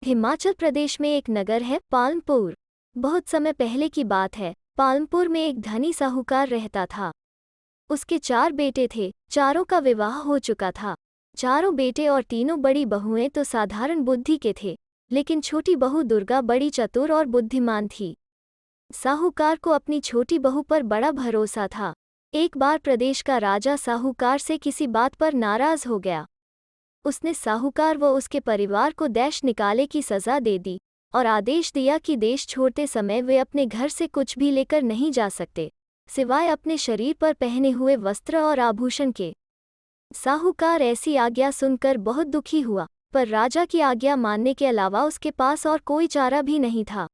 हिमाचल प्रदेश में एक नगर है पालमपुर। बहुत समय पहले की बात है। पालमपुर में एक धनी साहूकार रहता था। उसके 4 बेटे थे। चारों का विवाह हो चुका था। चारों बेटे और तीनों बड़ी बहुएं तो साधारण बुद्धि के थे, लेकिन छोटी बहू दुर्गा बड़ी चतुर और बुद्धिमान थी। साहूकार को अपनी छोटी बहू पर बड़ा भरोसा था। एक बार प्रदेश का राजा साहूकार से किसी बात पर नाराज हो गया। उसने साहूकार व उसके परिवार को देश निकाले की सजा दे दी और आदेश दिया कि देश छोड़ते समय वे अपने घर से कुछ भी लेकर नहीं जा सकते, सिवाय अपने शरीर पर पहने हुए वस्त्र और आभूषण के। साहूकार ऐसी आज्ञा सुनकर बहुत दुखी हुआ, पर राजा की आज्ञा मानने के अलावा उसके पास और कोई चारा भी नहीं था।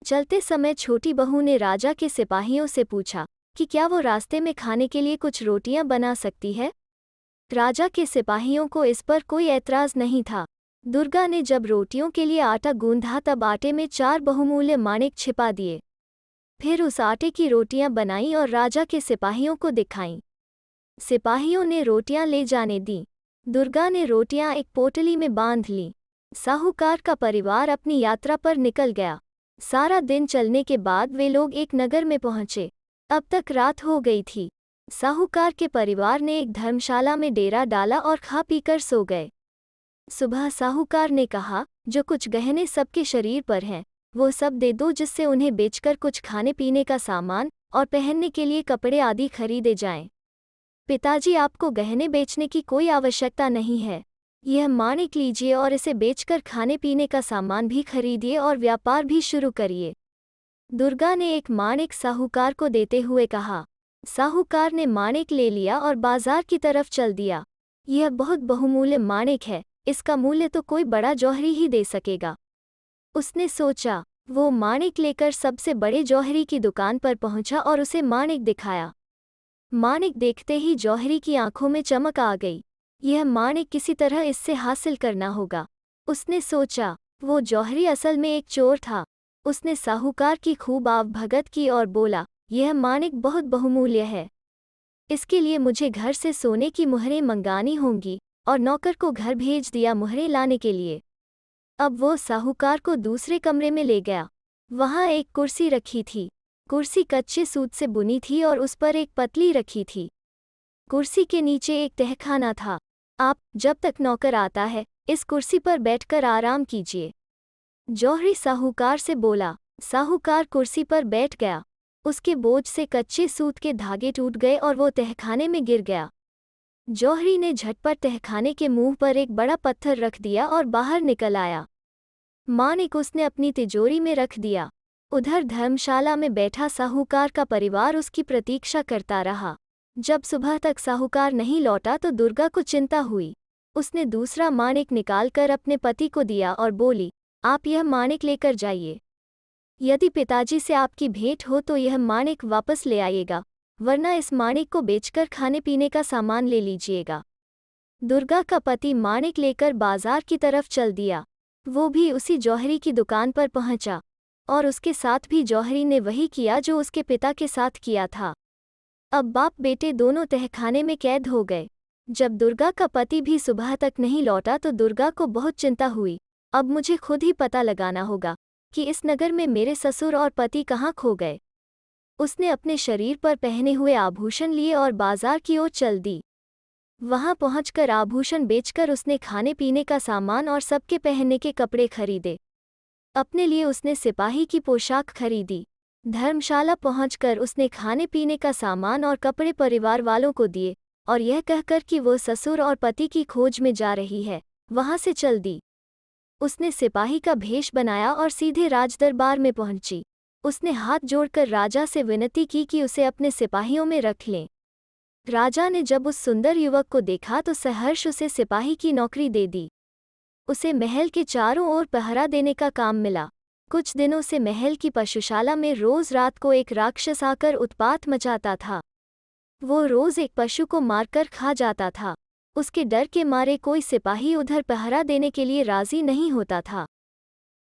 चलते समय छोटी बहू ने राजा के सिपाहियों से पूछा कि क्या वो रास्ते में खाने के लिए कुछ रोटियां बना सकती है। राजा के सिपाहियों को इस पर कोई ऐतराज नहीं था। दुर्गा ने जब रोटियों के लिए आटा गूंधा तब आटे में 4 बहुमूल्य माणिक छिपा दिए। फिर उस आटे की रोटियां बनाईं और राजा के सिपाहियों को दिखाईं। सिपाहियों ने रोटियां ले जाने दी। दुर्गा ने रोटियां एक पोटली में बांध लीं। साहूकार का परिवार अपनी यात्रा पर निकल गया। सारा दिन चलने के बाद वे लोग एक नगर में पहुंचे। अब तक रात हो गई थी। साहूकार के परिवार ने एक धर्मशाला में डेरा डाला और खा पीकर सो गए। सुबह साहूकार ने कहा, जो कुछ गहने सबके शरीर पर हैं, वो सब दे दो, जिससे उन्हें बेचकर कुछ खाने पीने का सामान और पहनने के लिए कपड़े आदि खरीदे जाएं। पिताजी, आपको गहने बेचने की कोई आवश्यकता नहीं है। यह माणिक लीजिए और इसे बेचकर खाने पीने का सामान भी खरीदिए और व्यापार भी शुरू करिए। दुर्गा ने एक माणिक साहूकार को देते हुए कहा। साहूकार ने माणिक ले लिया और बाजार की तरफ चल दिया। यह बहुत बहुमूल्य माणिक है, इसका मूल्य तो कोई बड़ा जौहरी ही दे सकेगा। उसने सोचा। वो माणिक लेकर सबसे बड़े जौहरी की दुकान पर पहुंचा और उसे माणिक दिखाया। माणिक देखते ही जौहरी की आंखों में चमक आ गई। यह माणिक किसी तरह इससे हासिल करना होगा, उसने सोचा। वो जौहरी असल में एक चोर था। उसने साहूकार की खूब आवभगत की और बोला, यह माणिक बहुत बहुमूल्य है। इसके लिए मुझे घर से सोने की मुहरें मंगानी होंगी, और नौकर को घर भेज दिया मुहरें लाने के लिए। अब वो साहूकार को दूसरे कमरे में ले गया। वहाँ एक कुर्सी रखी थी। कुर्सी कच्चे सूत से बुनी थी और उस पर एक पतली रखी थी। कुर्सी के नीचे एक तहखाना था। आप, जब तक नौकर आता है, इस कुर्सी पर बैठकर आराम कीजिए। जौहरी साहूकार से बोला। साहूकार कुर्सी पर बैठ गया। उसके बोझ से कच्चे सूत के धागे टूट गए और वो तहखाने में गिर गया। जौहरी ने झटपट तहखाने के मुंह पर एक बड़ा पत्थर रख दिया और बाहर निकल आया। माणिक उसने अपनी तिजोरी में रख दिया। उधर धर्मशाला में बैठा साहूकार का परिवार उसकी प्रतीक्षा करता रहा। जब सुबह तक साहूकार नहीं लौटा तो दुर्गा को चिंता हुई। उसने दूसरा माणिक निकालकर अपने पति को दिया और बोली, आप यह माणिक लेकर जाइए। यदि पिताजी से आपकी भेंट हो तो यह माणिक वापस ले आइएगा, वरना इस माणिक को बेचकर खाने पीने का सामान ले लीजिएगा। दुर्गा का पति माणिक लेकर बाजार की तरफ चल दिया। वो भी उसी जौहरी की दुकान पर पहुंचा, और उसके साथ भी जौहरी ने वही किया जो उसके पिता के साथ किया था। अब बाप बेटे दोनों तहखाने में कैद हो गए। जब दुर्गा का पति भी सुबह तक नहीं लौटा तो दुर्गा को बहुत चिंता हुई। अब मुझे खुद ही पता लगाना होगा कि इस नगर में मेरे ससुर और पति कहाँ खो गए। उसने अपने शरीर पर पहने हुए आभूषण लिए और बाजार की ओर चल दी। वहां पहुंचकर आभूषण बेचकर उसने खाने पीने का सामान और सबके पहनने के कपड़े खरीदे। अपने लिए उसने सिपाही की पोशाक खरीदी। धर्मशाला पहुंचकर उसने खाने पीने का सामान और कपड़े परिवार वालों को दिए, और यह कहकर कि वो ससुर और पति की खोज में जा रही है, वहां से चल दी। उसने सिपाही का भेष बनाया और सीधे राजदरबार में पहुंची। उसने हाथ जोड़कर राजा से विनती की कि उसे अपने सिपाहियों में रख लें। राजा ने जब उस सुंदर युवक को देखा तो सहर्ष उसे सिपाही की नौकरी दे दी। उसे महल के चारों ओर पहरा देने का काम मिला। कुछ दिनों से महल की पशुशाला में रोज रात को एक राक्षस आकर उत्पात मचाता था। वो रोज एक पशु को मारकर खा जाता था। उसके डर के मारे कोई सिपाही उधर पहरा देने के लिए राजी नहीं होता था।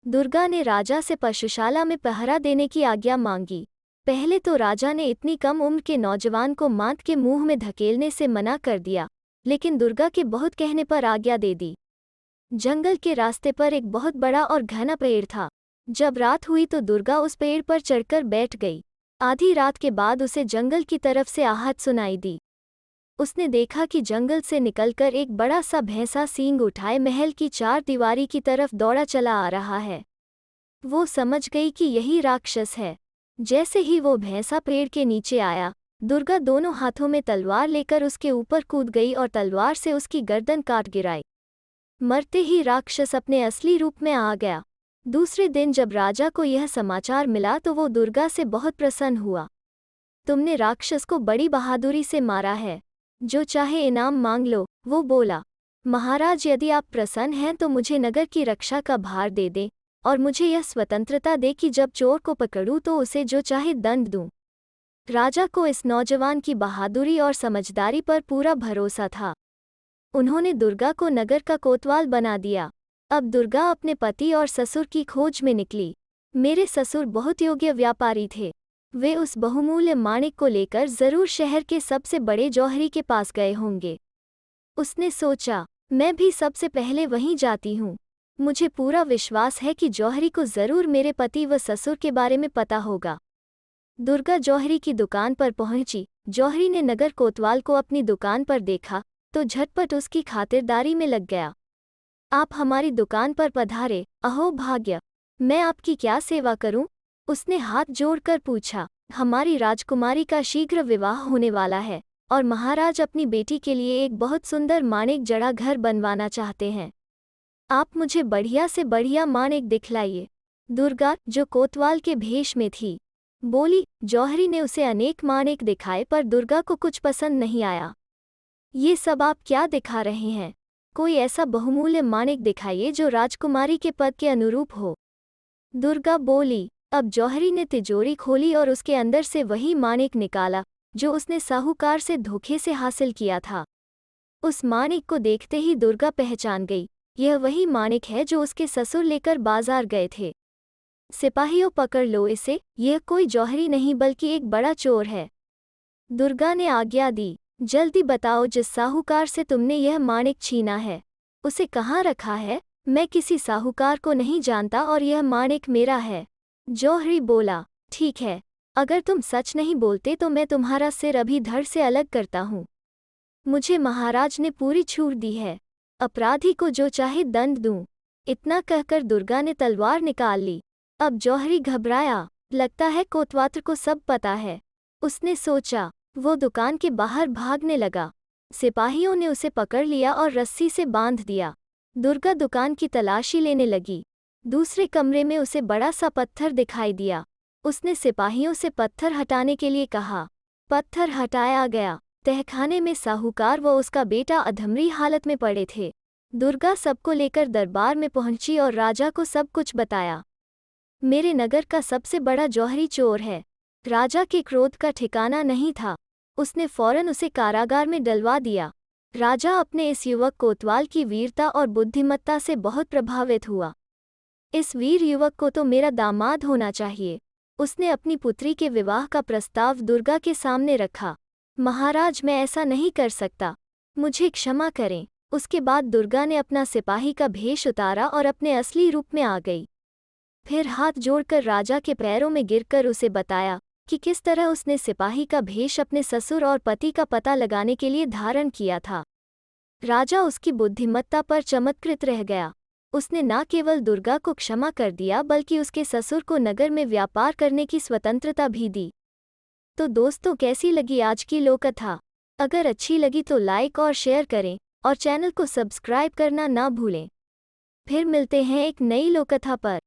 दुर्गा ने राजा से पशुशाला में पहरा देने की आज्ञा मांगी। पहले तो राजा ने इतनी कम उम्र के नौजवान को मांत के मुंह में धकेलने से मना कर दिया, लेकिन दुर्गा के बहुत कहने पर आज्ञा दे दी। जंगल के रास्ते पर एक बहुत बड़ा और घना पेड़ था। जब रात हुई तो दुर्गा उस पेड़ पर चढ़कर बैठ गई। आधी रात के बाद उसे जंगल की तरफ से आहट सुनाई दी। उसने देखा कि जंगल से निकलकर एक बड़ा सा भैंसा सींग उठाए महल की चार दीवारी की तरफ दौड़ा चला आ रहा है। वो समझ गई कि यही राक्षस है। जैसे ही वो भैंसा पेड़ के नीचे आया, दुर्गा दोनों हाथों में तलवार लेकर उसके ऊपर कूद गई और तलवार से उसकी गर्दन काट गिराई। मरते ही राक्षस अपने असली रूप में आ गया। दूसरे दिन जब राजा को यह समाचार मिला तो वो दुर्गा से बहुत प्रसन्न हुआ। तुमने राक्षस को बड़ी बहादुरी से मारा है, जो चाहे इनाम मांग लो, वो बोला। महाराज, यदि आप प्रसन्न हैं तो मुझे नगर की रक्षा का भार दे दें और मुझे यह स्वतंत्रता दे कि जब चोर को पकड़ूं तो उसे जो चाहे दंड दूं। राजा को इस नौजवान की बहादुरी और समझदारी पर पूरा भरोसा था। उन्होंने दुर्गा को नगर का कोतवाल बना दिया। अब दुर्गा अपने पति और ससुर की खोज में निकली। मेरे ससुर बहुत योग्य व्यापारी थे। वे उस बहुमूल्य माणिक को लेकर जरूर शहर के सबसे बड़े जौहरी के पास गए होंगे। उसने सोचा, मैं भी सबसे पहले वहीं जाती हूँ। मुझे पूरा विश्वास है कि जौहरी को जरूर मेरे पति व ससुर के बारे में पता होगा। दुर्गा जौहरी की दुकान पर पहुंची। जौहरी ने नगर कोतवाल को अपनी दुकान पर देखा तो झटपट उसकी खातिरदारी में लग गया। आप हमारी दुकान पर पधारे, अहो भाग्य, मैं आपकी क्या सेवा करूं? उसने हाथ जोड़कर पूछा। हमारी राजकुमारी का शीघ्र विवाह होने वाला है और महाराज अपनी बेटी के लिए एक बहुत सुंदर माणिक जड़ा घर बनवाना चाहते हैं। आप मुझे बढ़िया से बढ़िया माणिक दिखलाइए। दुर्गा, जो कोतवाल के भेष में थी, बोली। जौहरी ने उसे अनेक माणिक दिखाए पर दुर्गा को कुछ पसंद नहीं आया। ये सब आप क्या दिखा रहे हैं? कोई ऐसा बहुमूल्य माणिक दिखाइए जो राजकुमारी के पद के अनुरूप हो। दुर्गा बोली। अब जौहरी ने तिजोरी खोली और उसके अंदर से वही माणिक निकाला जो उसने साहूकार से धोखे से हासिल किया था। उस माणिक को देखते ही दुर्गा पहचान गई, यह वही माणिक है जो उसके ससुर लेकर बाजार गए थे। सिपाहियों, पकड़ लो इसे, यह कोई जौहरी नहीं बल्कि एक बड़ा चोर है। दुर्गा ने आज्ञा दी। जल्दी बताओ, जिस साहूकार से तुमने यह माणिक छीना है, उसे कहाँ रखा है? मैं किसी साहूकार को नहीं जानता और यह माणिक मेरा है। जौहरी बोला। ठीक है, अगर तुम सच नहीं बोलते तो मैं तुम्हारा सिर अभी धड़ से अलग करता हूँ। मुझे महाराज ने पूरी छूट दी है, अपराधी को जो चाहे दंड दूं। इतना कहकर दुर्गा ने तलवार निकाल ली। अब जौहरी घबराया, लगता है कोतवाल को सब पता है। उसने सोचा। वो दुकान के बाहर भागने लगा। सिपाहियों ने उसे पकड़ लिया और रस्सी से बांध दिया। दुर्गा दुकान की तलाशी लेने लगी। दूसरे कमरे में उसे बड़ा सा पत्थर दिखाई दिया। उसने सिपाहियों से पत्थर हटाने के लिए कहा। पत्थर हटाया गया। तहखाने में साहूकार व उसका बेटा अधमरी हालत में पड़े थे। दुर्गा सबको लेकर दरबार में पहुंची और राजा को सब कुछ बताया। मेरे नगर का सबसे बड़ा जौहरी चोर है। राजा के क्रोध का ठिकाना नहीं था। उसने फौरन उसे कारागार में डलवा दिया। राजा अपने इस युवक कोतवाल की वीरता और बुद्धिमत्ता से बहुत प्रभावित हुआ। इस वीर युवक को तो मेरा दामाद होना चाहिए। उसने अपनी पुत्री के विवाह का प्रस्ताव दुर्गा के सामने रखा। महाराज, मैं ऐसा नहीं कर सकता, मुझे क्षमा करें। उसके बाद दुर्गा ने अपना सिपाही का भेष उतारा और अपने असली रूप में आ गई। फिर हाथ जोड़कर राजा के पैरों में गिरकर उसे बताया कि किस तरह उसने सिपाही का भेष अपने ससुर और पति का पता लगाने के लिए धारण किया था। राजा उसकी बुद्धिमत्ता पर चमत्कृत रह गया। उसने न केवल दुर्गा को क्षमा कर दिया बल्कि उसके ससुर को नगर में व्यापार करने की स्वतंत्रता भी दी। तो दोस्तों, कैसी लगी आज की लोककथा? अगर अच्छी लगी तो लाइक और शेयर करें और चैनल को सब्सक्राइब करना ना भूलें। फिर मिलते हैं एक नई लोककथा पर।